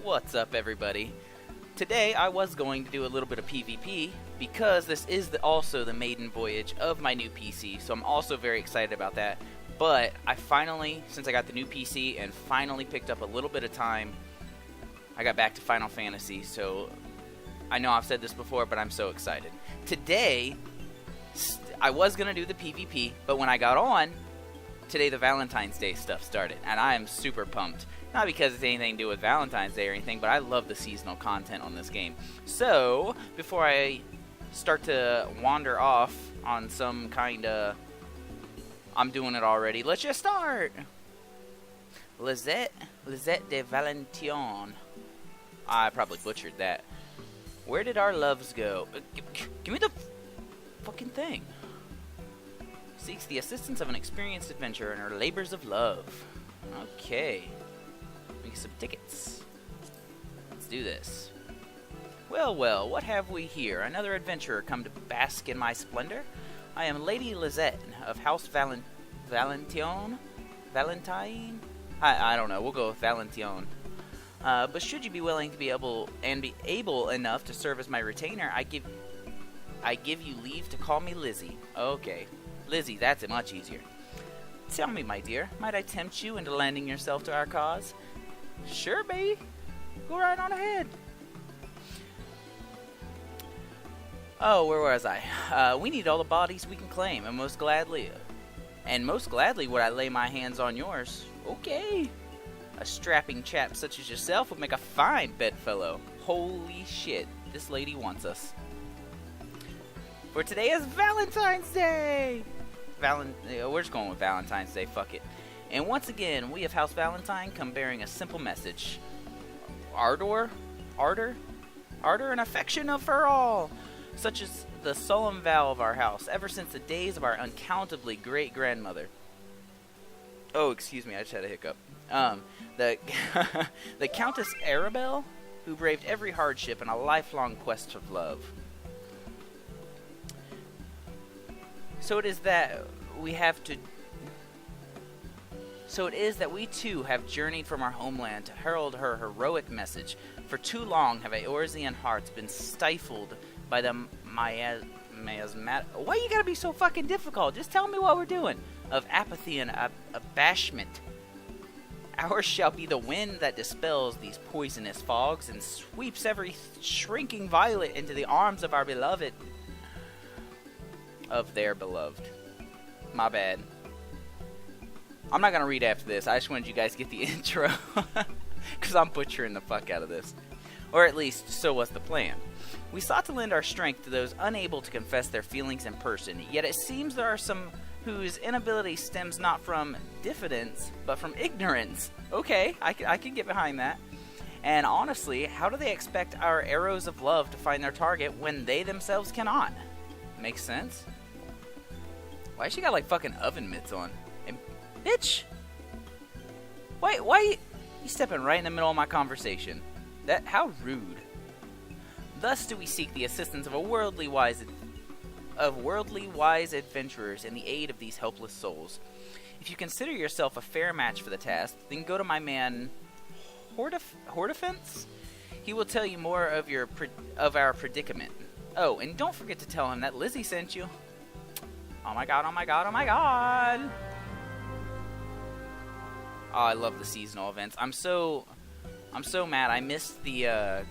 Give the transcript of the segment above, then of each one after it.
What's up, everybody? Today I was going to do a little bit of PvP because this is also the maiden voyage of my new PC, so I'm also very excited about that. But I finally, since I got the new PC and finally picked up a little bit of time, I got back to Final Fantasy, so I know I've said this before, but I'm so excited. Today, I was going to do the PvP, but when I got on, today the Valentine's Day stuff started, and I am super pumped. Not because it's anything to do with Valentine's Day or anything, but I love the seasonal content on this game. So, before I start to wander off on some kind of... I'm doing it already. Let's just start! Lisette de Valentine. I probably butchered that. Where did our loves go? Give me the fucking thing. Seeks the assistance of an experienced adventurer in her labors of love. Okay. Make some tickets. Let's do this. Well, what have we here? Another adventurer come to bask in my splendor? I am Lady Lisette of House Valentine? Valentine? I don't know. We'll go with Valentine. But should you be willing to be able enough to serve as my retainer, I give you leave to call me Lizzie. Okay. Lizzie, that's much easier. Tell me, my dear, might I tempt you into lending yourself to our cause? Sure, baby. Go right on ahead. Oh, where was I? We need all the bodies we can claim, and most gladly would I lay my hands on yours. Okay. A strapping chap such as yourself would make a fine bedfellow. Holy shit, this lady wants us. For today is Valentine's Day! We're just going with Valentine's Day, fuck it. And once again, we of House Valentine come bearing a simple message. Ardor and affection for all, such as the solemn vow of our house, ever since the days of our uncountably great-grandmother. Oh, excuse me, I just had a hiccup. The Countess Arabelle, who braved every hardship in a lifelong quest of love. So it is that we too have journeyed from our homeland to herald her heroic message. For too long have Eorzean hearts been stifled by the miasmatic... Why you gotta be so fucking difficult? Just tell me what we're doing. Of apathy and abashment. Ours shall be the wind that dispels these poisonous fogs and sweeps every shrinking violet into the arms of our beloved. Of their beloved. My bad. I'm not going to read after this. I just wanted you guys to get the intro. Because I'm butchering the fuck out of this. Or at least, so was the plan. We sought to lend our strength to those unable to confess their feelings in person. Yet it seems there are some whose inability stems not from diffidence, but from ignorance. Okay, I can get behind that. And honestly, how do they expect our arrows of love to find their target when they themselves cannot? Makes sense? Why she got like fucking oven mitts on? And bitch! Why you stepping right in the middle of my conversation? How rude. Thus do we seek the assistance of worldly wise adventurers in the aid of these helpless souls. If you consider yourself a fair match for the task, then go to my man Hordefence. He will tell you more of our predicament. Oh, and don't forget to tell him that Lizzie sent you. Oh my god, oh my god, oh my god! Oh, I love the seasonal events. I'm so mad. I missed the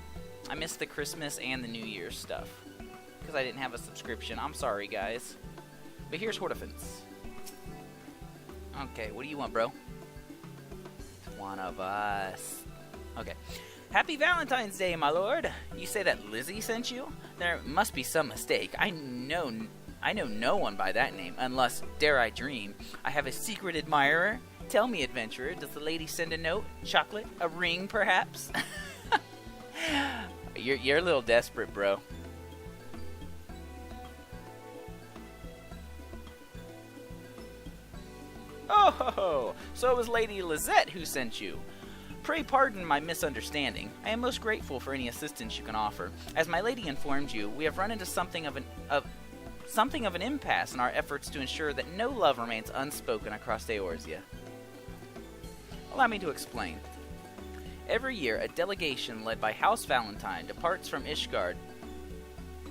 Christmas and the New Year's stuff because I didn't have a subscription. I'm sorry, guys. But here's Hordefence. Okay, what do you want, bro? It's one of us. Okay. Happy Valentine's Day, my lord. You say that Lizzie sent you? There must be some mistake. I know no one by that name, unless, dare I dream, I have a secret admirer. Tell me, adventurer, does the lady send a note, chocolate, a ring, perhaps? You're a little desperate, bro. Oh, so it was Lady Lisette who sent you. Pray pardon my misunderstanding. I am most grateful for any assistance you can offer. As my lady informed you, we have run into something of an impasse in our efforts to ensure that no love remains unspoken across Eorzea. Allow me to explain. Every year, a delegation led by House Valentine departs from Ishgard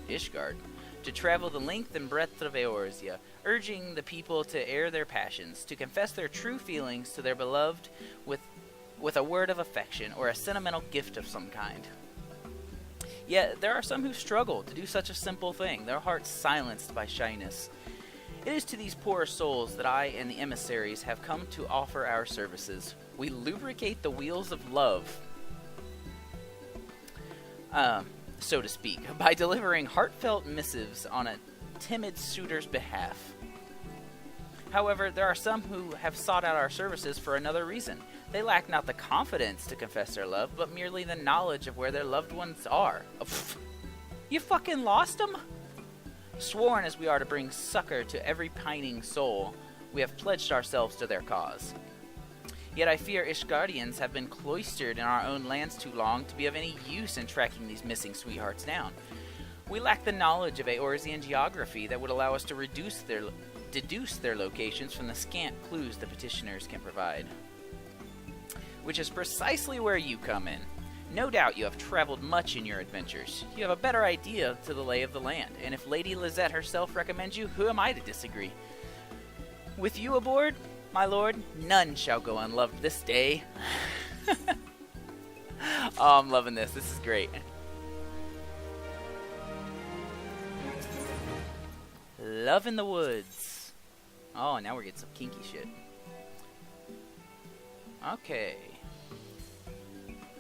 to travel the length and breadth of Eorzea, urging the people to air their passions, to confess their true feelings to their beloved with a word of affection or a sentimental gift of some kind. Yet there are some who struggle to do such a simple thing, their hearts silenced by shyness. It is to these poor souls that I and the emissaries have come to offer our services. We lubricate the wheels of love, so to speak, by delivering heartfelt missives on a timid suitor's behalf. However, there are some who have sought out our services for another reason. They lack not the confidence to confess their love, but merely the knowledge of where their loved ones are. You fucking lost them? Sworn as we are to bring succor to every pining soul, we have pledged ourselves to their cause. Yet I fear Ishgardians have been cloistered in our own lands too long to be of any use in tracking these missing sweethearts down. We lack the knowledge of Eorzean geography that would allow us to deduce their locations from the scant clues the petitioners can provide. Which is precisely where you come in. No doubt you have traveled much in your adventures. You have a better idea to the lay of the land, and if Lady Lizette herself recommends you, who am I to disagree? With you aboard, my lord, none shall go unloved this day. Oh, I'm loving this. This is great. Love in the woods. Oh, now we're getting some kinky shit. Okay.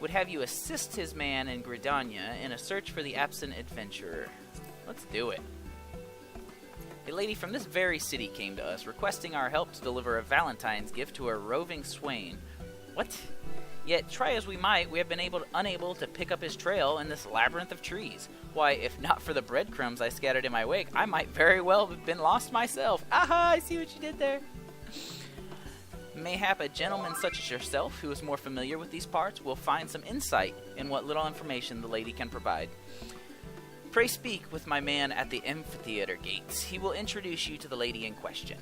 Would have you assist his man in Gridania in a search for the absent adventurer. Let's do it. A lady from this very city came to us, requesting our help to deliver a Valentine's gift to her roving swain. What? Yet, try as we might, we have been unable to pick up his trail in this labyrinth of trees. Why, if not for the breadcrumbs I scattered in my wake, I might very well have been lost myself. Aha, I see what you did there. Mayhap a gentleman such as yourself, who is more familiar with these parts, will find some insight in what little information the lady can provide. Pray speak with my man at the amphitheater gates. He will introduce you to the lady in question.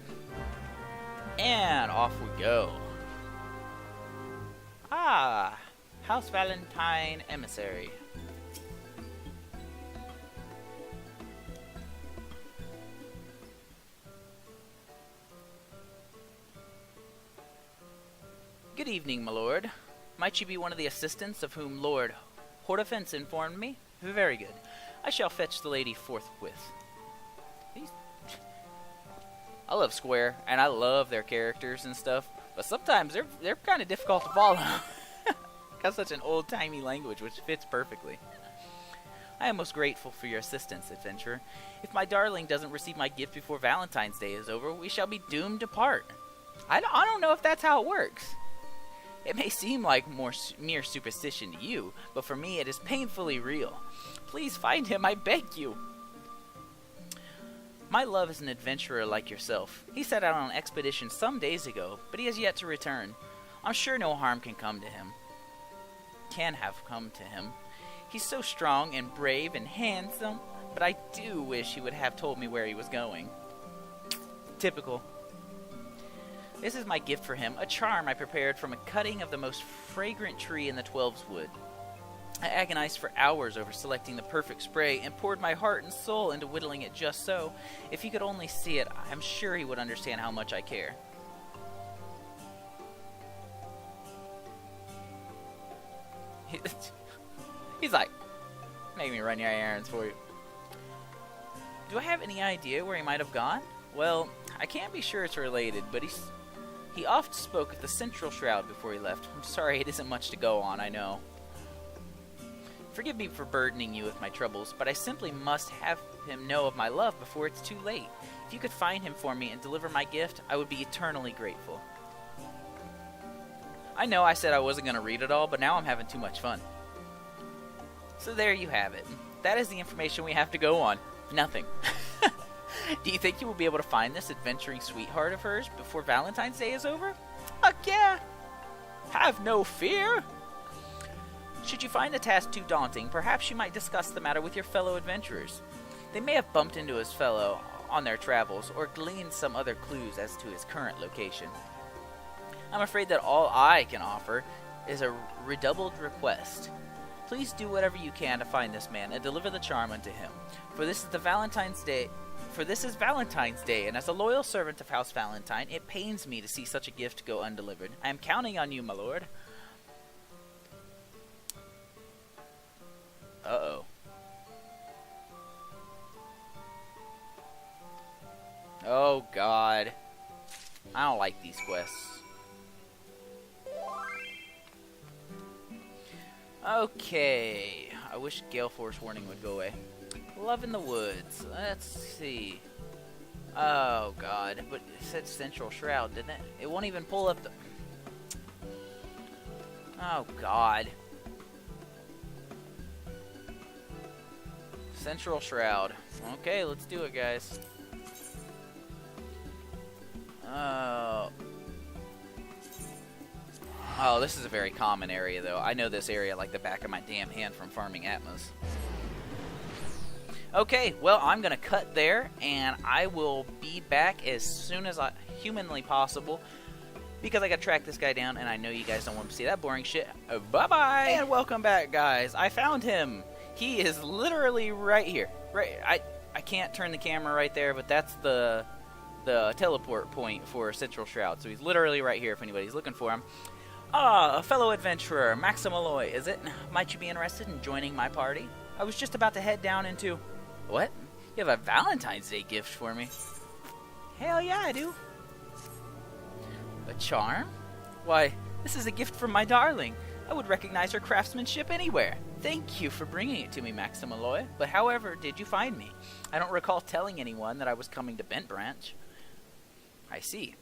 And off we go. Ah, House Valentine emissary. Good evening, my lord. Might you be one of the assistants of whom Lord Hortefence informed me? Very good. I shall fetch the lady forthwith. I love Square, and I love their characters and stuff, but sometimes they're kind of difficult to follow. Got such an old-timey language, which fits perfectly. I am most grateful for your assistance, adventurer. If my darling doesn't receive my gift before Valentine's Day is over, we shall be doomed to part. I don't know if that's how it works. It may seem like mere superstition to you, but for me it is painfully real. Please find him, I beg you. My love is an adventurer like yourself. He set out on an expedition some days ago, but he has yet to return. I'm sure no harm can have come to him. He's so strong and brave and handsome, but I do wish he would have told me where he was going. Typical. This is my gift for him, a charm I prepared from a cutting of the most fragrant tree in the Twelves Wood. I agonized for hours over selecting the perfect spray and poured my heart and soul into whittling it just so. If he could only see it, I'm sure he would understand how much I care. He's like, make me run your errands for you. Do I have any idea where he might have gone? Well, I can't be sure it's related, but he oft spoke of the central shroud before he left. I'm sorry it isn't much to go on, I know. Forgive me for burdening you with my troubles, but I simply must have him know of my love before it's too late. If you could find him for me and deliver my gift, I would be eternally grateful. I know I said I wasn't going to read it all, but now I'm having too much fun. So there you have it. That is the information we have to go on. Nothing. Do you think you will be able to find this adventuring sweetheart of hers before Valentine's Day is over? Heck yeah! Have no fear! Should you find the task too daunting, perhaps you might discuss the matter with your fellow adventurers. They may have bumped into his fellow on their travels, or gleaned some other clues as to his current location. I'm afraid that all I can offer is a redoubled request. Please do whatever you can to find this man and deliver the charm unto him. For this is Valentine's Day, and as a loyal servant of House Valentine, it pains me to see such a gift go undelivered. I am counting on you, my lord. Uh-oh. Oh, God. I don't like these quests. Okay. I wish Gale Force Warning would go away. Love in the Woods. Let's see. Oh, God. But it said Central Shroud, didn't it? It won't even pull up the... Oh, God. Central Shroud. Okay, let's do it, guys. Oh, this is a very common area, though. I know this area like the back of my damn hand from farming Atmos. Okay, well, I'm going to cut there, and I will be back as soon as humanly possible, because I got to track this guy down, and I know you guys don't want to see that boring shit. Bye-bye! And welcome back, guys. I found him. He is literally right here. Right. I can't turn the camera right there, but that's the teleport point for Central Shroud. So he's literally right here if anybody's looking for him. Ah, a fellow adventurer, Maximaloy, is it? Might you be interested in joining my party? I was just about to head down into... What? You have a Valentine's Day gift for me? Hell yeah, I do. A charm? Why, this is a gift from my darling. I would recognize her craftsmanship anywhere. Thank you for bringing it to me, Maximaloy. But however did you find me? I don't recall telling anyone that I was coming to Bent Branch. I see.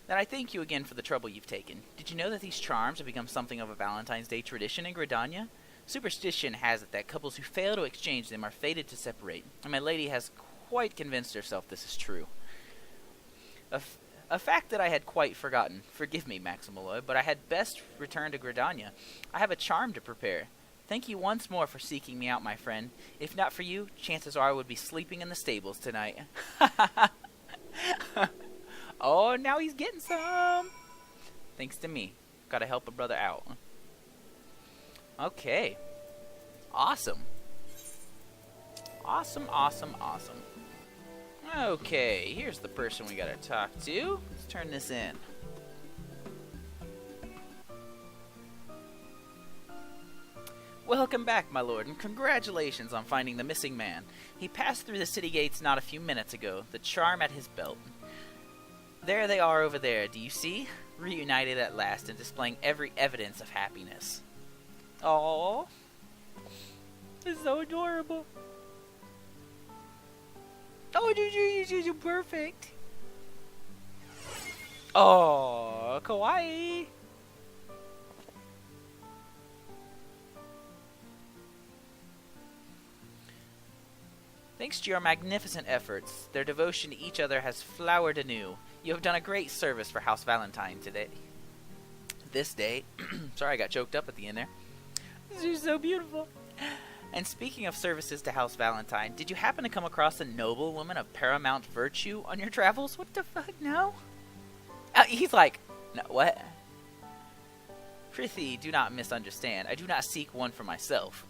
Then I thank you again for the trouble you've taken. Did you know that these charms have become something of a Valentine's Day tradition in Gridania? Superstition has it that couples who fail to exchange them are fated to separate, and my lady has quite convinced herself this is true. A fact that I had quite forgotten. Forgive me, Maximaloy, but I had best return to Gridania. I have a charm to prepare. Thank you once more for seeking me out, my friend. If not for you, chances are I would be sleeping in the stables tonight. Oh, now he's getting some. Thanks to me. Gotta help a brother out. Okay. Awesome. Awesome, awesome, awesome. Okay, here's the person we gotta talk to. Let's turn this in. Welcome back, my lord, and congratulations on finding the missing man. He passed through the city gates not a few minutes ago, the charm at his belt. There they are over there, do you see? Reunited at last and displaying every evidence of happiness. Aww. It's so adorable. Oh, you're perfect. Oh, kawaii. Thanks to your magnificent efforts, their devotion to each other has flowered anew. You have done a great service for House Valentine today. This day. Sorry, I got choked up at the end there. This is so beautiful. And speaking of services to House Valentine, did you happen to come across a noble woman of paramount virtue on your travels? What the fuck, no? He's like, no, what? Prithee, do not misunderstand. I do not seek one for myself.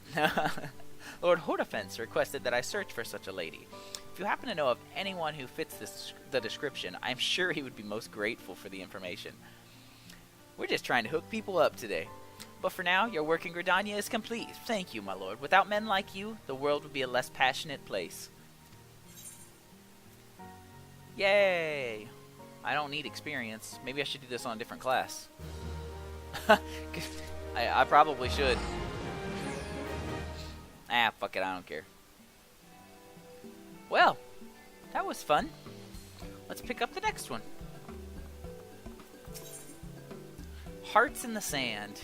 Lord Hortefence requested that I search for such a lady. If you happen to know of anyone who fits the description, I'm sure he would be most grateful for the information. We're just trying to hook people up today. But for now, your work in Gridania is complete. Thank you, my lord. Without men like you, the world would be a less passionate place. Yay! I don't need experience. Maybe I should do this on a different class. I probably should. Ah, fuck it, I don't care. Well, that was fun. Let's pick up the next one. Hearts in the Sand.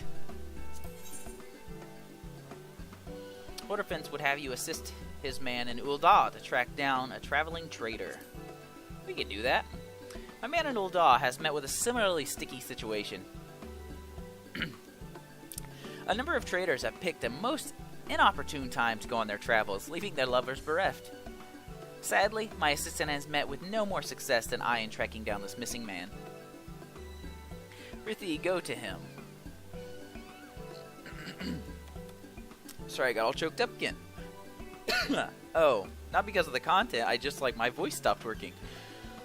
Hortefence would have you assist his man in Ul'dah to track down a traveling trader. We can do that. My man in Ul'dah has met with a similarly sticky situation. A number of traders have picked a most inopportune time to go on their travels, leaving their lovers bereft. Sadly, my assistant has met with no more success than I in tracking down this missing man. Prithee, go to him. Sorry, I got all choked up again. Oh, not because of the content, I just like my voice stopped working.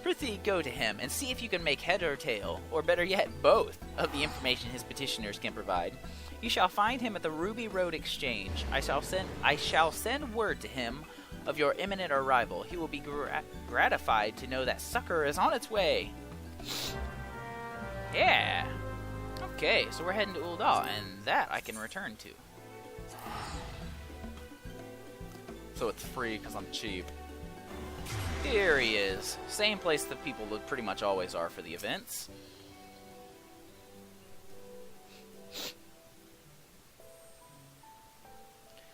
Prithee, go to him and see if you can make head or tail, or better yet, both, of the information his petitioners can provide. You shall find him at the Ruby Road Exchange. I shall send word to him of your imminent arrival. He will be gratified to know that succor is on its way. Yeah. Okay, so we're heading to Uldal, and that I can return to. So it's free because I'm cheap. Here he is. Same place that people pretty much always are for the events.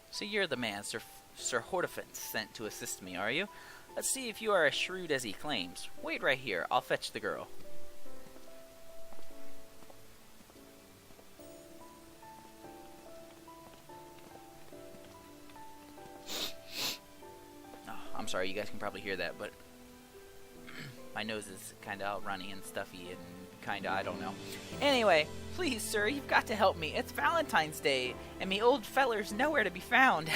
So you're the man Sir Hortifant sent to assist me, are you? Let's see if you are as shrewd as he claims. Wait right here. I'll fetch the girl. I'm sorry, you guys can probably hear that, but my nose is kind of all runny and stuffy and kind of, I don't know. Anyway, please, sir, you've got to help me. It's Valentine's Day, and me old feller's nowhere to be found.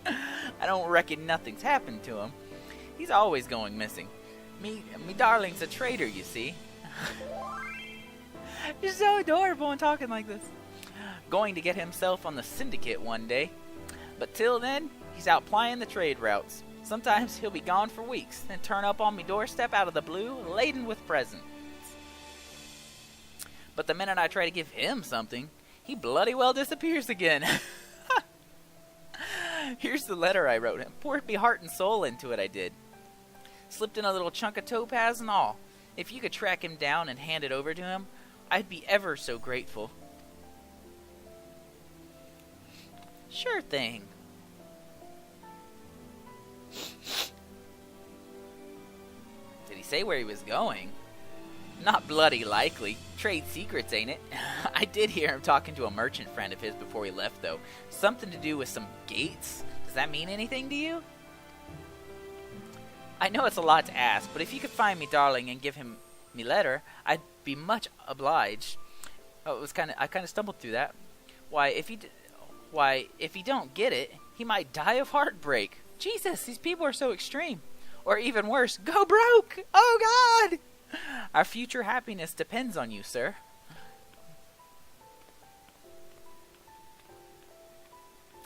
I don't reckon nothing's happened to him. He's always going missing. Me darling's a traitor, you see. You're so adorable and talking like this. Going to get himself on the syndicate one day. But till then, he's out plying the trade routes. Sometimes he'll be gone for weeks, then turn up on me doorstep out of the blue, laden with presents. But the minute I try to give him something, he bloody well disappears again. Here's the letter I wrote him. Poured me heart and soul into it, I did. Slipped in a little chunk of topaz and all. If you could track him down and hand it over to him, I'd be ever so grateful. Sure thing. Did he say where he was going? Not bloody likely. Trade secrets, ain't it? I did hear him talking to a merchant friend of his before he left, though. Something to do with some gates. Does that mean anything to you? I know it's a lot to ask, but if you could find me darling and give him me letter, I'd be much obliged. Oh, I kind of stumbled through that. Why, if he don't get it, he might die of heartbreak. Jesus, these people are so extreme. Or even worse, go broke! Oh God! Our future happiness depends on you, sir.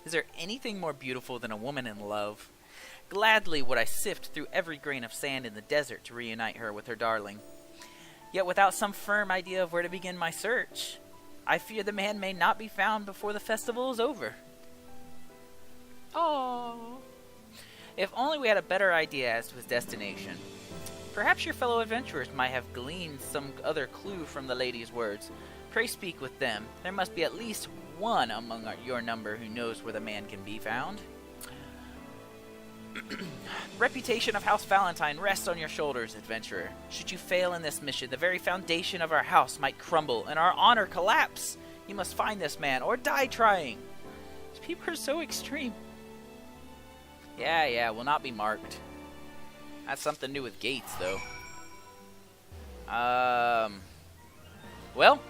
Is there anything more beautiful than a woman in love? Gladly would I sift through every grain of sand in the desert to reunite her with her darling. Yet without some firm idea of where to begin my search, I fear the man may not be found before the festival is over. Oh. If only we had a better idea as to his destination. Perhaps your fellow adventurers might have gleaned some other clue from the lady's words. Pray speak with them. There must be at least one among your number who knows where the man can be found. Reputation of House Valentine rests on your shoulders, adventurer. Should you fail in this mission, the very foundation of our house might crumble and our honor collapse. You must find this man or die trying. These people are so extreme. Yeah, will not be marked. That's something to do with gates, though. Well,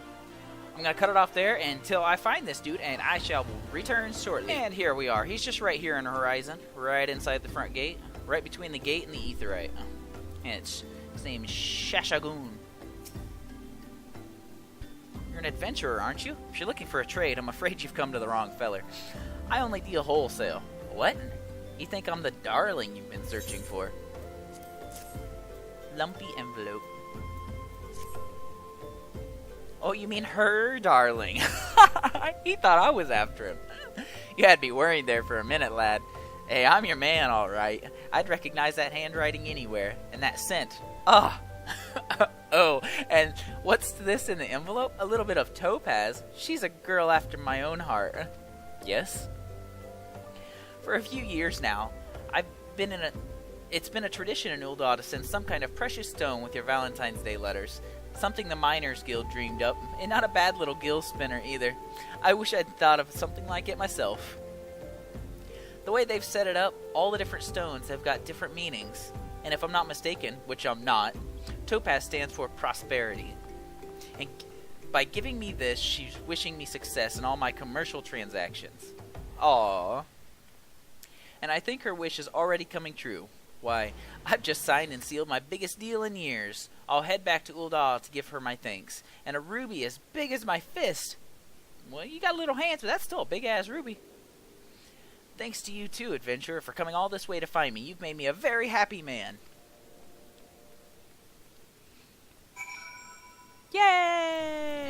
I'm going to cut it off there until I find this dude, and I shall return shortly. And here we are. He's just right here on the horizon, right inside the front gate, right between the gate and the Aetheryte. And his name is Shashagoon. You're an adventurer, aren't you? If you're looking for a trade, I'm afraid you've come to the wrong feller. I only deal wholesale. What? You think I'm the darling you've been searching for? Lumpy envelope. Oh, you mean her darling. He thought I was after him. You had me worried there for a minute, lad. Hey, I'm your man, all right. I'd recognize that handwriting anywhere. And that scent. Ah. Oh, and what's this in the envelope? A little bit of topaz. She's a girl after my own heart. Yes? For a few years now, it's been a tradition in Uldal to send some kind of precious stone with your Valentine's Day letters. Something the Miners Guild dreamed up, and not a bad little gill spinner either. I wish I'd thought of something like it myself. The way they've set it up, all the different stones have got different meanings. And if I'm not mistaken, which I'm not, topaz stands for prosperity. by giving me this, she's wishing me success in all my commercial transactions. Aww. And I think her wish is already coming true. Why, I've just signed and sealed my biggest deal in years. I'll head back to Ul'dah to give her my thanks. And a ruby as big as my fist. Well, you got little hands, but that's still a big-ass ruby. Thanks to you too, adventurer, for coming all this way to find me. You've made me a very happy man. Yay!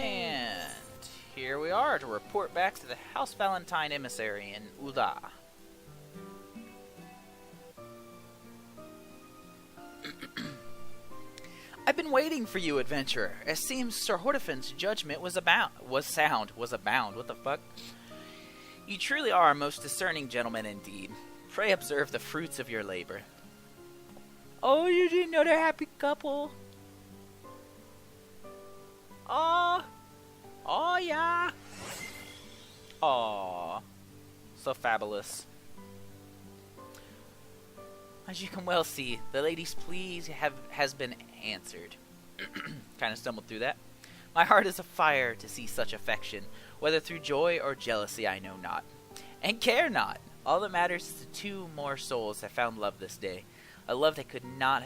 And here we are to report back to the House Valentine emissary in Ul'dah. I've been waiting for you, adventurer. It seems Sir Hortifan's judgment was abound. What the fuck? You truly are a most discerning gentleman indeed. Pray observe the fruits of your labor. Oh, you didn't know they're a happy couple. Oh yeah. Aw, so fabulous. As you can well see, the lady's plea has been answered. Kind of stumbled through that. My heart is afire to see such affection, whether through joy or jealousy I know not, and care not. All that matters is the two more souls that found love this day, a love that could not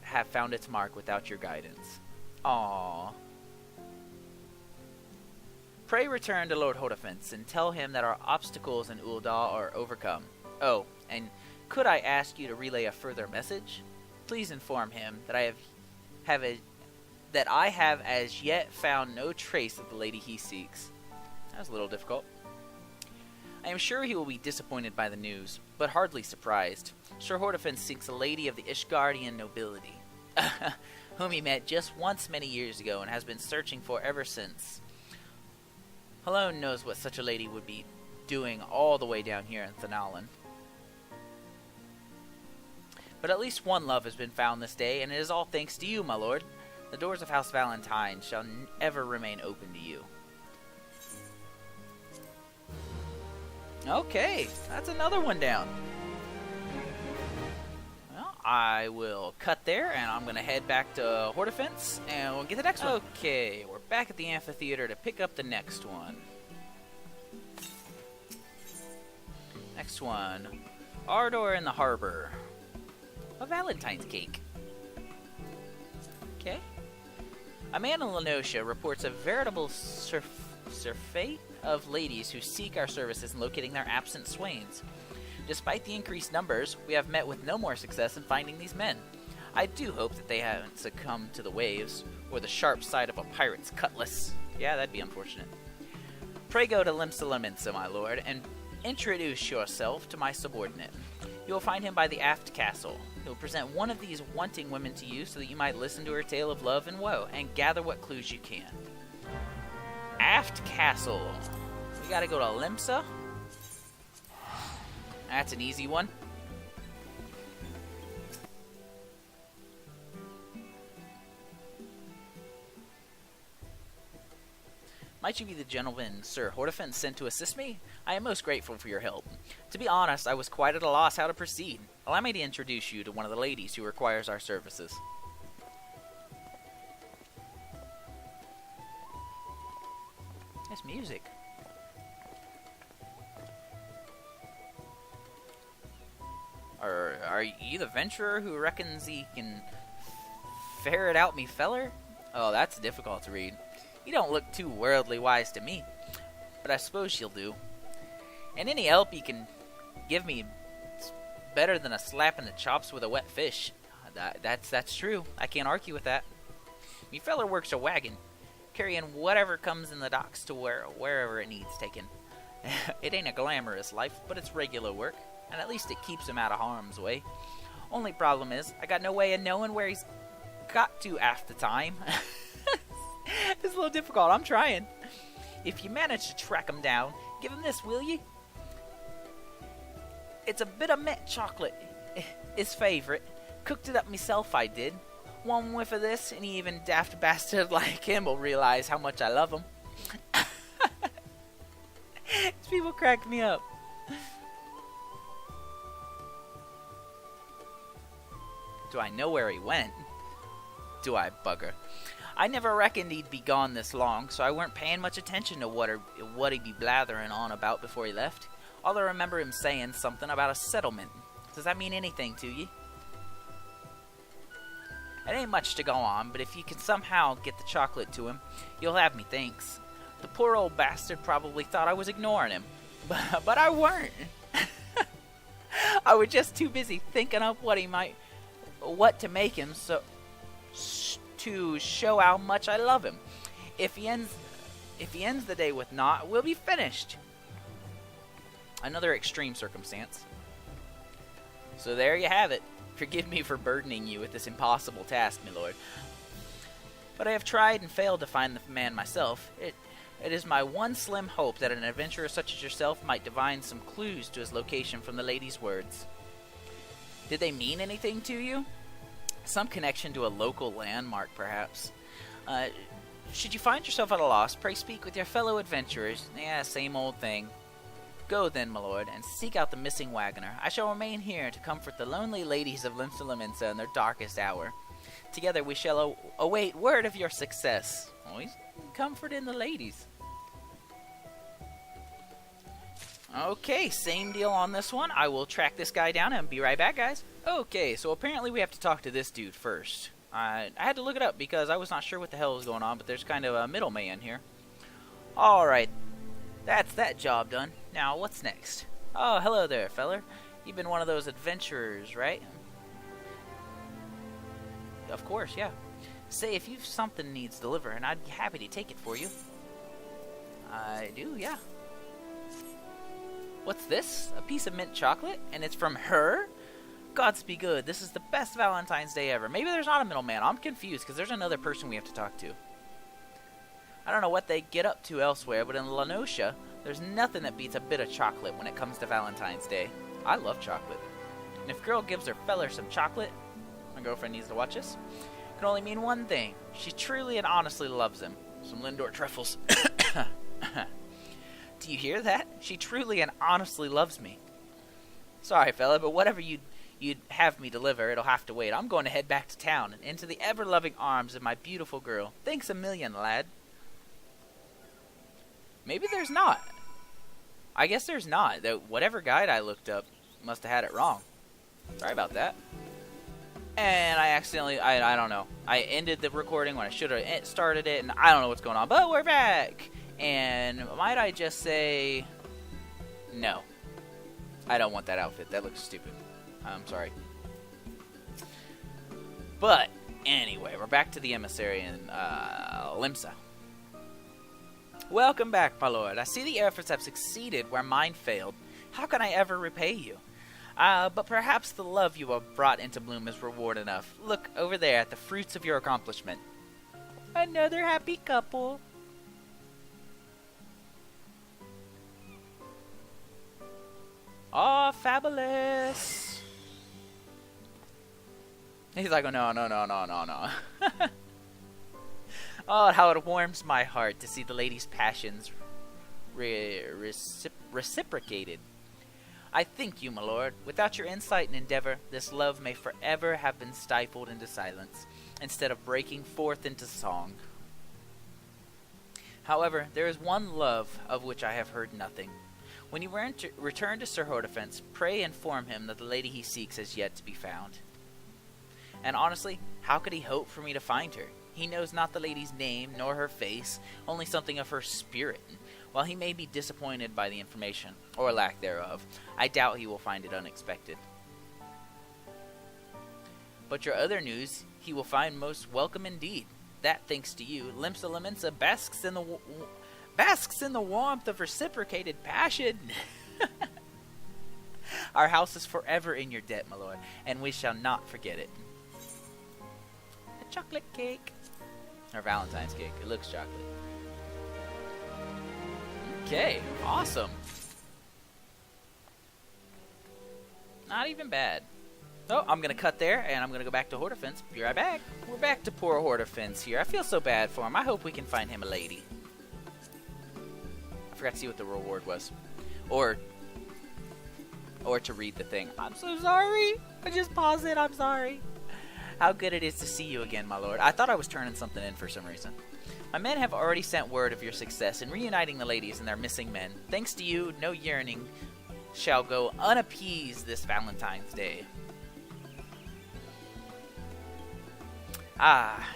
have found its mark without your guidance. Aww. Pray return to Lord Hortifant and tell him that our obstacles in Ul'dah are overcome. Oh, and could I ask you to relay a further message? Please inform him that I have as yet found no trace of the lady he seeks. That was a little difficult. I am sure he will be disappointed by the news, but hardly surprised. Sir Hortifant seeks a lady of the Ishgardian nobility, whom he met just once many years ago and has been searching for ever since. Alone knows what such a lady would be doing all the way down here in Thanalan. But at least one love has been found this day, and it is all thanks to you, my lord. The doors of House Valentine shall ever remain open to you. Okay, that's another one down. Well, I will cut there, and I'm going to head back to Hortifant's, and we'll get the next one. Okay, we're back at the amphitheater to pick up the next one. Next one, Ardor in the Harbor. A Valentine's cake. Okay. A man in Lenosha reports a veritable surfeit of ladies who seek our services in locating their absent swains. Despite the increased numbers, we have met with no more success in finding these men. I do hope that they haven't succumbed to the waves, or the sharp side of a pirate's cutlass. Yeah, that'd be unfortunate. Pray go to Limsa Laminsa, my lord, and introduce yourself to my subordinate. You will find him by the aft castle. He will present one of these wanting women to you so that you might listen to her tale of love and woe, and gather what clues you can. Aft castle. We gotta go to Limsa. That's an easy one. Might you be the gentleman Sir Hortifant sent to assist me? I am most grateful for your help. To be honest, I was quite at a loss how to proceed. Allow me to introduce you to one of the ladies who requires our services. Nice music. Are you the venturer who reckons he can ferret out me feller? Oh, that's difficult to read. You don't look too worldly wise to me, but I suppose you'll do. And any help you can give me is better than a slap in the chops with a wet fish. That's true. I can't argue with that. Me feller works a wagon, carrying whatever comes in the docks to wherever it needs taken. It ain't a glamorous life, but it's regular work, and at least it keeps him out of harm's way. Only problem is, I got no way of knowing where he's got to half the time. It's a little difficult. I'm trying. If you manage to track him down, give him this, will you? It's a bit of mint chocolate. His favorite. Cooked it up myself, I did. One whiff of this, and even daft bastard like him will realize how much I love him. These people crack me up. Do I know where he went? Do I, bugger? I never reckoned he'd be gone this long, so I weren't paying much attention to what he'd be blathering on about before he left. All I remember him saying something about a settlement. Does that mean anything to you? It ain't much to go on, but if you can somehow get the chocolate to him, you'll have me thanks. The poor old bastard probably thought I was ignoring him, but I weren't. I was just too busy thinking up what to make him to show how much I love him. If he ends the day with naught, we'll be finished. Another extreme circumstance. So there you have it. Forgive me for burdening you with this impossible task, my lord. But I have tried and failed to find the man myself. It is my one slim hope that an adventurer such as yourself might divine some clues to his location from the lady's words. Did they mean anything to you? Some connection to a local landmark, perhaps. Should you find yourself at a loss, pray speak with your fellow adventurers. Yeah, same old thing. Go then, my lord, and seek out the missing wagoner. I shall remain here to comfort the lonely ladies of Limsa in their darkest hour. Together we shall await word of your success. Always comforting the ladies. Okay, same deal on this one. I will track this guy down and be right back, guys. Okay, so apparently we have to talk to this dude first. I had to look it up because I was not sure what the hell was going on, but there's kind of a middleman here. Alright, that's that job done. Now, what's next? Oh, hello there, feller. You've been one of those adventurers, right? Of course, yeah. Say, if you've something needs delivered, I'd be happy to take it for you. I do, yeah. What's this? A piece of mint chocolate? And it's from her? Gods be good. This is the best Valentine's Day ever. Maybe there's not a middleman. I'm confused because there's another person we have to talk to. I don't know what they get up to elsewhere, but in Lanosha, there's nothing that beats a bit of chocolate when it comes to Valentine's Day. I love chocolate. And if a girl gives her feller some chocolate, my girlfriend needs to watch this, it can only mean one thing. She truly and honestly loves him. Some Lindor truffles. Do you hear that? She truly and honestly loves me. Sorry, fella, but whatever you'd have me deliver, it'll have to wait. I'm going to head back to town and into the ever-loving arms of my beautiful girl. Thanks a million, lad. Maybe there's not. I guess there's not. Whatever guide I looked up must have had it wrong. Sorry about that. And I accidentally, I don't know. I ended the recording when I should have started it, and I don't know what's going on. But we're back! And might I just say, no. I don't want that outfit. That looks stupid. I'm sorry. But, anyway, we're back to the emissary in Limsa. Welcome back, my lord. I see the efforts have succeeded where mine failed. How can I ever repay you? But perhaps the love you have brought into bloom is reward enough. Look over there at the fruits of your accomplishment. Another happy couple. Oh, fabulous. He's like, oh, no. Oh, how it warms my heart to see the lady's passions reciprocated. I thank you, my lord. Without your insight and endeavor, this love may forever have been stifled into silence, instead of breaking forth into song. However, there is one love of which I have heard nothing. When you return to Sir Hodafence, pray inform him that the lady he seeks has yet to be found. And honestly, how could he hope for me to find her? He knows not the lady's name, nor her face, only something of her spirit. While he may be disappointed by the information, or lack thereof, I doubt he will find it unexpected. But your other news he will find most welcome indeed. That, thanks to you, Limsa Laminsa basks in the warmth of reciprocated passion. Our house is forever in your debt, my lord, and we shall not forget it. A chocolate cake. Or Valentine's cake. It looks chocolate. Okay, awesome. Not even bad. So, I'm going to cut there, and I'm going to go back to Hodafence. Be right back. We're back to poor Hodafence here. I feel so bad for him. I hope we can find him a lady. I forgot to see what the reward was. Or to read the thing. I'm so sorry. I just paused it. I'm sorry. How good it is to see you again, my lord. I thought I was turning something in for some reason. My men have already sent word of your success in reuniting the ladies and their missing men. Thanks to you, no yearning shall go unappeased this Valentine's Day. Ah,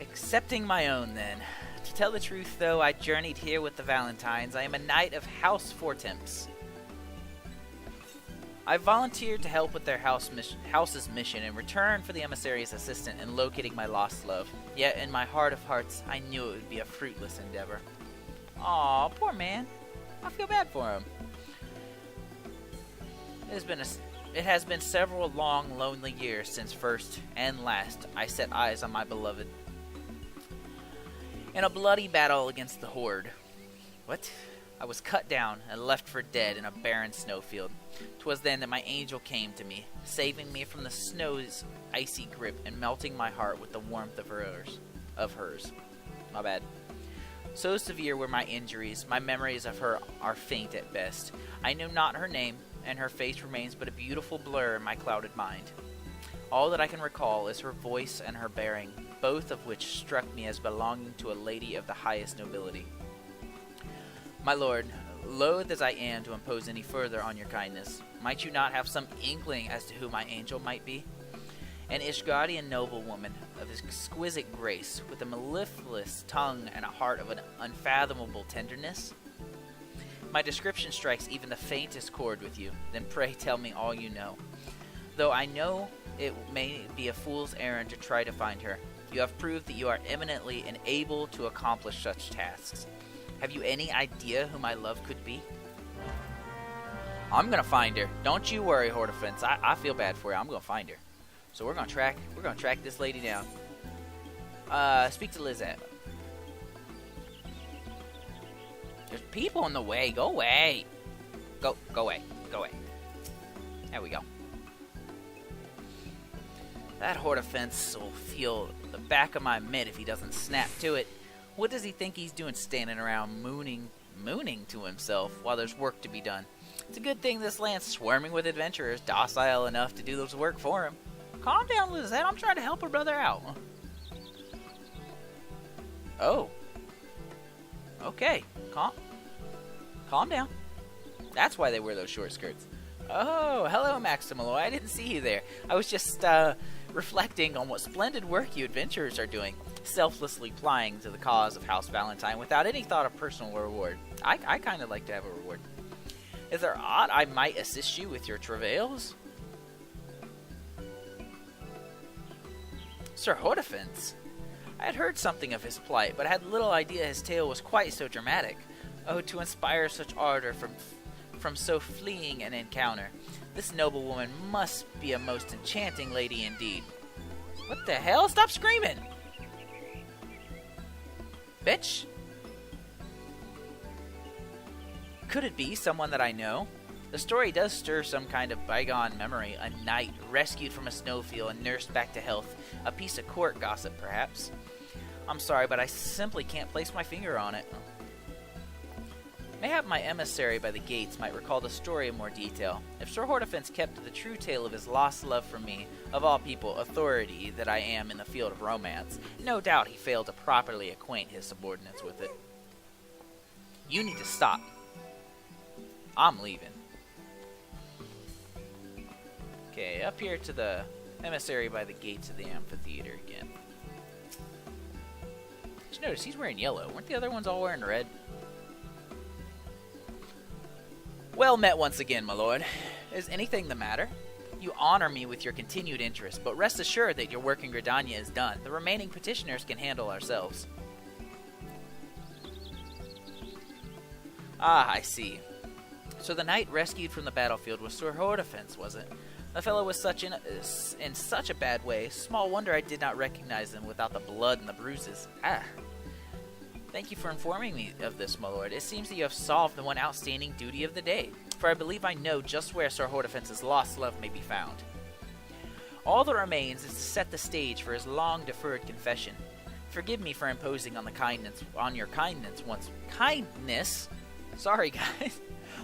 accepting my own then. To tell the truth, though, I journeyed here with the Valentines. I am a knight of House Fortemps. I volunteered to help with their house's mission in return for the emissary's assistance in locating my lost love. Yet, in my heart of hearts, I knew it would be a fruitless endeavor. Aw, poor man. I feel bad for him. It has been several long, lonely years since first and last I set eyes on my beloved. In a bloody battle against the Horde. What? I was cut down and left for dead in a barren snowfield. 'Twas then that my angel came to me, saving me from the snow's icy grip and melting my heart with the warmth of hers. My bad. So severe were my injuries, my memories of her are faint at best. I know not her name, and her face remains but a beautiful blur in my clouded mind. All that I can recall is her voice and her bearing, both of which struck me as belonging to a lady of the highest nobility. My lord, loath as I am to impose any further on your kindness, might you not have some inkling as to who my angel might be? An Ishgardian noblewoman of exquisite grace, with a mellifluous tongue and a heart of an unfathomable tenderness? My description strikes even the faintest chord with you, then pray tell me all you know. Though I know it may be a fool's errand to try to find her, you have proved that you are eminently and able to accomplish such tasks. Have you any idea who my love could be? I'm gonna find her. Don't you worry, Hordefence. I feel bad for you. I'm gonna find her. So we're gonna track this lady down. Speak to Lizette. There's people in the way. Go away. Go away. Go away. There we go. That Hordefence will feel the back of my mitt if he doesn't snap to it. What does he think he's doing standing around mooning to himself while there's work to be done? It's a good thing this land's swarming with adventurers, docile enough to do this work for him. Calm down, Lizette. I'm trying to help her brother out. Oh. Okay. Calm down. That's why they wear those short skirts. Oh, hello, Maximalo. I didn't see you there. I was just reflecting on what splendid work you adventurers are doing, selflessly plying to the cause of House Valentine without any thought of personal reward. I kind of like to have a reward. Is there aught I might assist you with your travails? Sir Hordefence. I had heard something of his plight, but had little idea his tale was quite so dramatic. Oh, to inspire such ardor from so fleeing an encounter. This noblewoman must be a most enchanting lady indeed. What the hell? Stop screaming! Bitch! Could it be someone that I know? The story does stir some kind of bygone memory. A knight rescued from a snowfield and nursed back to health. A piece of court gossip, perhaps. I'm sorry, but I simply can't place my finger on it. Mayhap my emissary by the gates might recall the story in more detail. If Sir Hordefence kept to the true tale of his lost love for me, of all people, authority that I am in the field of romance, no doubt he failed to properly acquaint his subordinates with it. You need to stop. I'm leaving. Okay, up here to the emissary by the gates of the amphitheater again. Just notice he's wearing yellow. Weren't the other ones all wearing red? Well met once again, my lord. Is anything the matter? You honor me with your continued interest, but rest assured that your work in Gridania is done. The remaining petitioners can handle ourselves. Ah, I see. So the knight rescued from the battlefield was Sir Hordefence, was it? The fellow was in such a bad way. Small wonder I did not recognize him without the blood and the bruises. Ah. Thank you for informing me of this, my lord. It seems that you have solved the one outstanding duty of the day, for I believe I know just where Sir Hordefence's lost love may be found. All that remains is to set the stage for his long-deferred confession. Forgive me for imposing on your kindness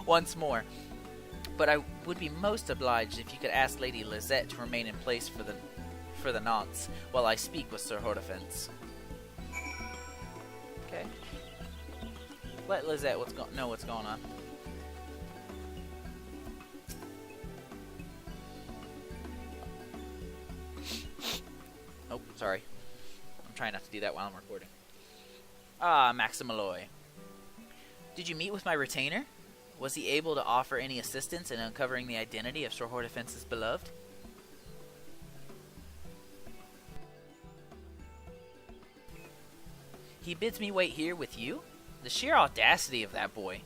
once more. But I would be most obliged if you could ask Lady Lizette to remain in place for for the nonce while I speak with Sir Hortefance. Okay. Let Lisette know what's going on. Oh, sorry. I'm trying not to do that while I'm recording. Ah, Maximaloy. Did you meet with my retainer? Was he able to offer any assistance in uncovering the identity of Sir Hortefence's beloved? He bids me wait here with you? The sheer audacity of that boy.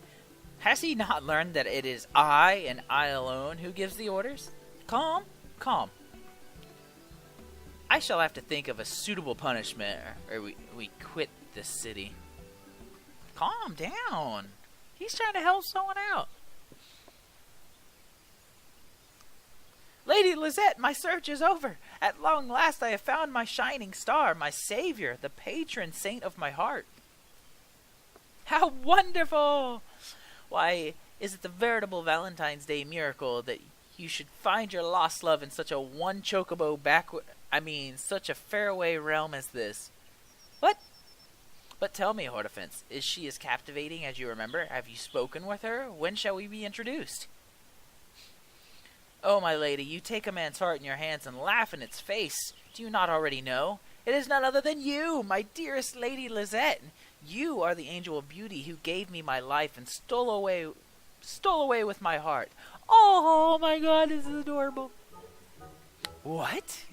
Has he not learned that it is I, and I alone, who gives the orders? Calm, calm. I shall have to think of a suitable punishment, or we quit this city. Calm down. He's trying to help someone out. Lady Lisette, my search is over. At long last I have found my shining star, my savior, the patron saint of my heart. How wonderful! Why, is it the veritable Valentine's Day miracle that you should find your lost love in such a one chocobo such a faraway realm as this? What? But tell me, Hortefance, is she as captivating as you remember? Have you spoken with her? When shall we be introduced? Oh, my lady, you take a man's heart in your hands and laugh in its face. Do you not already know? It is none other than you, my dearest Lady Lisette. You are the angel of beauty who gave me my life and stole away with my heart. Oh, my God, this is adorable. What?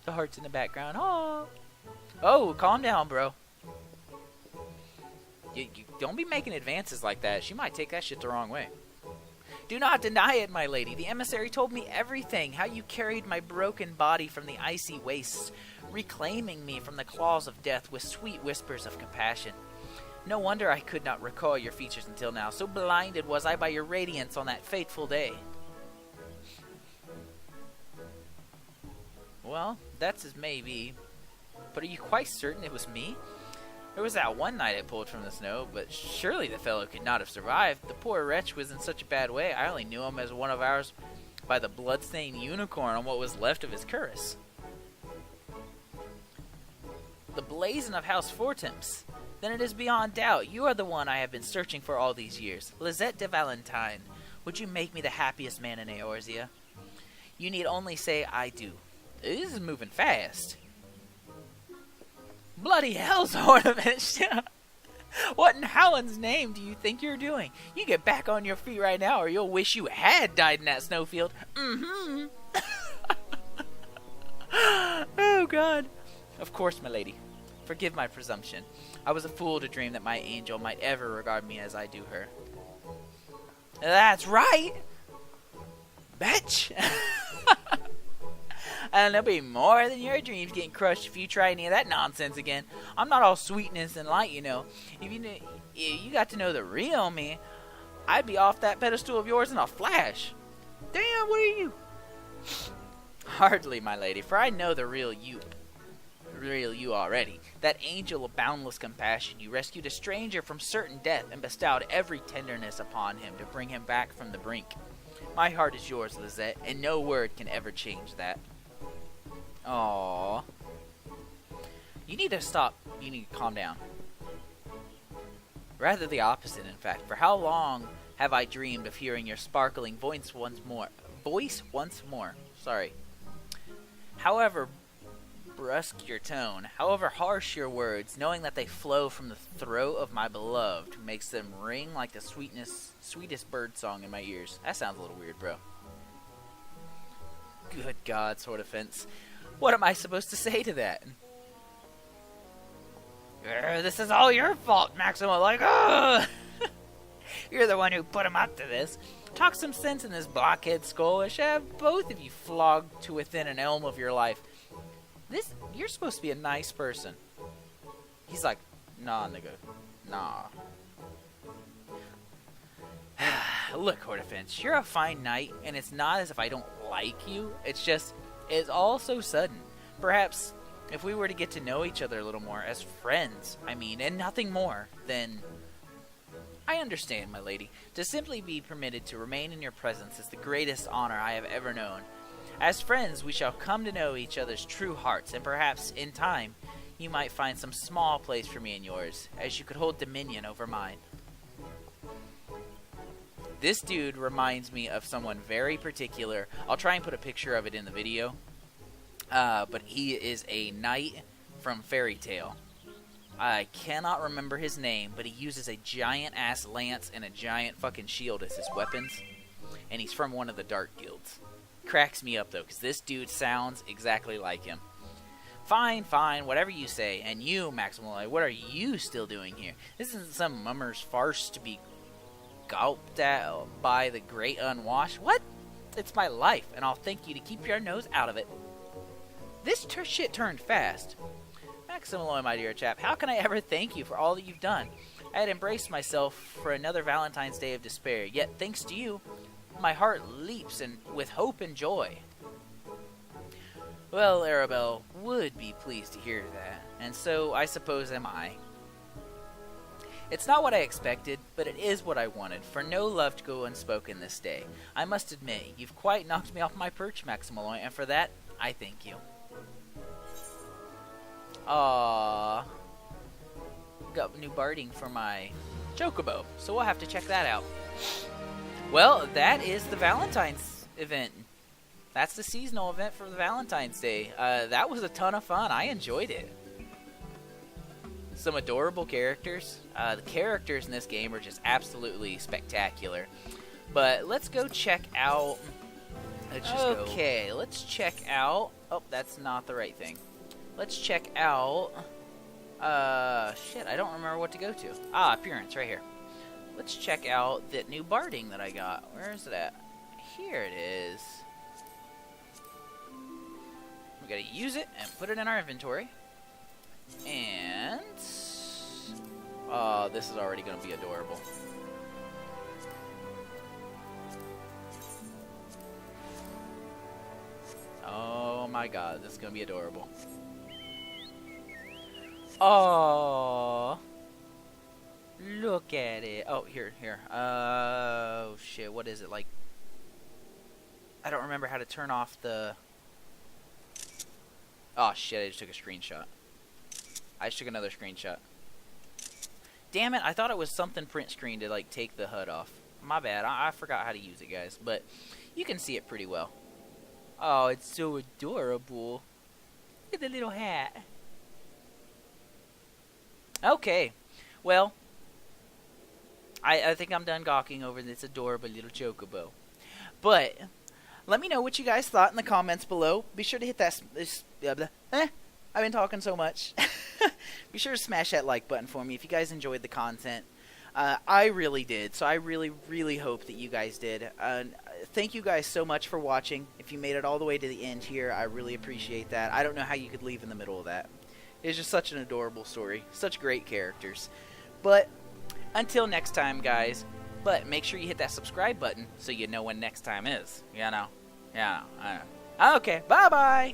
The heart's in the background. Oh, calm down, bro. You don't be making advances like that. She might take that shit the wrong way. Do not deny it, my lady. The emissary told me everything. How you carried my broken body from the icy wastes, reclaiming me from the claws of death with sweet whispers of compassion. No wonder I could not recall your features until now. So blinded was I by your radiance on that fateful day. Well, that's as may be. But are you quite certain it was me? There was that one night I pulled from the snow, but surely the fellow could not have survived. The poor wretch was in such a bad way, I only knew him as one of ours by the blood-stained unicorn on what was left of his cuirass. The blazon of House Fortemps. Then it is beyond doubt. You are the one I have been searching for all these years. Lisette de Valentine. Would you make me the happiest man in Eorzea? You need only say I do. This is moving fast. Bloody hell's ornament! What in Howland's name do you think you're doing? You get back on your feet right now, or you'll wish you had died in that snowfield. Mm-hmm. Oh, God. Of course, my lady. Forgive my presumption. I was a fool to dream that my angel might ever regard me as I do her. That's right! Bitch! And there'll be more than your dreams getting crushed if you try any of that nonsense again. I'm not all sweetness and light, you know. If you got to know the real me, I'd be off that pedestal of yours in a flash. Damn, what are you? Hardly, my lady, for I know the real you already. That angel of boundless compassion. You rescued a stranger from certain death and bestowed every tenderness upon him to bring him back from the brink. My heart is yours, Lisette, and no word can ever change that. Aww. You need to stop. You need to calm down. Rather the opposite, in fact. For how long have I dreamed of hearing your sparkling voice once more? Sorry. However brusque your tone, however harsh your words, knowing that they flow from the throat of my beloved, makes them ring like the sweetest bird song in my ears. That sounds a little weird, bro. Good God, Hortefance. What am I supposed to say to that? This is all your fault, Maximo. Like, you're the one who put him up to this. Talk some sense in this blockhead skull. I should have both of you flogged to within an elm of your life. You're supposed to be a nice person. He's like, nah, nigga. Nah. Look, Hortefance, you're a fine knight, and it's not as if I don't like you. It's all so sudden. Perhaps if we were to get to know each other a little more, as friends, and nothing more, then I understand, my lady. To simply be permitted to remain in your presence is the greatest honor I have ever known. As friends, we shall come to know each other's true hearts, and perhaps, in time, you might find some small place for me in yours, as you could hold dominion over mine. This dude reminds me of someone very particular. I'll try and put a picture of it in the video. But he is a knight from Fairy Tail. I cannot remember his name, but he uses a giant-ass lance and a giant fucking shield as his weapons. And he's from one of the Dark Guilds. Cracks me up, though, because this dude sounds exactly like him. Fine, whatever you say. And you, Maximaloy, what are you still doing here? This isn't some mummer's farce to be gulped at by the great unwashed. What? It's my life, and I'll thank you to keep your nose out of it. This shit turned fast. Maximaloy, my dear chap, how can I ever thank you for all that you've done? I had embraced myself for another Valentine's Day of despair, yet thanks to you, my heart leaps with hope and joy. Well, Arabelle would be pleased to hear that, and so I suppose am I. It's not what I expected, but it is what I wanted, for no love to go unspoken this day. I must admit, you've quite knocked me off my perch, Maximaloy, and for that, I thank you. Aww. Got new barding for my Chocobo, so we'll have to check that out. Well, that is the Valentine's event. That's the seasonal event for the Valentine's Day. That was a ton of fun. I enjoyed it. Some adorable characters. The characters in this game are just absolutely spectacular. But let's go check out... Let's check out... Oh, that's not the right thing. Let's check out... shit, I don't remember what to go to. Appearance, right here. Let's check out that new barding that I got. Where is it at? Here it is. We gotta use it and put it in our inventory. And... oh, this is already gonna be adorable. Oh my god, this is gonna be adorable. Oh, look at it. Oh, here. Oh, shit, what is it, like? I don't remember how to turn off the... oh, shit, I just took a screenshot. I just took another screenshot. Damn it, I thought it was something print screen to, like, take the HUD off. My bad, I forgot how to use it, guys. But you can see it pretty well. Oh, it's so adorable. Look at the little hat. Okay, well, I think I'm done gawking over this adorable little Chocobo. But let me know what you guys thought in the comments below. Be sure to hit that... I've been talking so much. Be sure to smash that like button for me if you guys enjoyed the content. I really did, so I really hope that you guys did. Thank you guys so much for watching. If you made it all the way to the end here, I really appreciate that. I don't know how you could leave in the middle of that. It's just such an adorable story. Such great characters. But until next time, guys. But make sure you hit that subscribe button so you know when next time is. You know. Yeah, I know. Okay, bye-bye.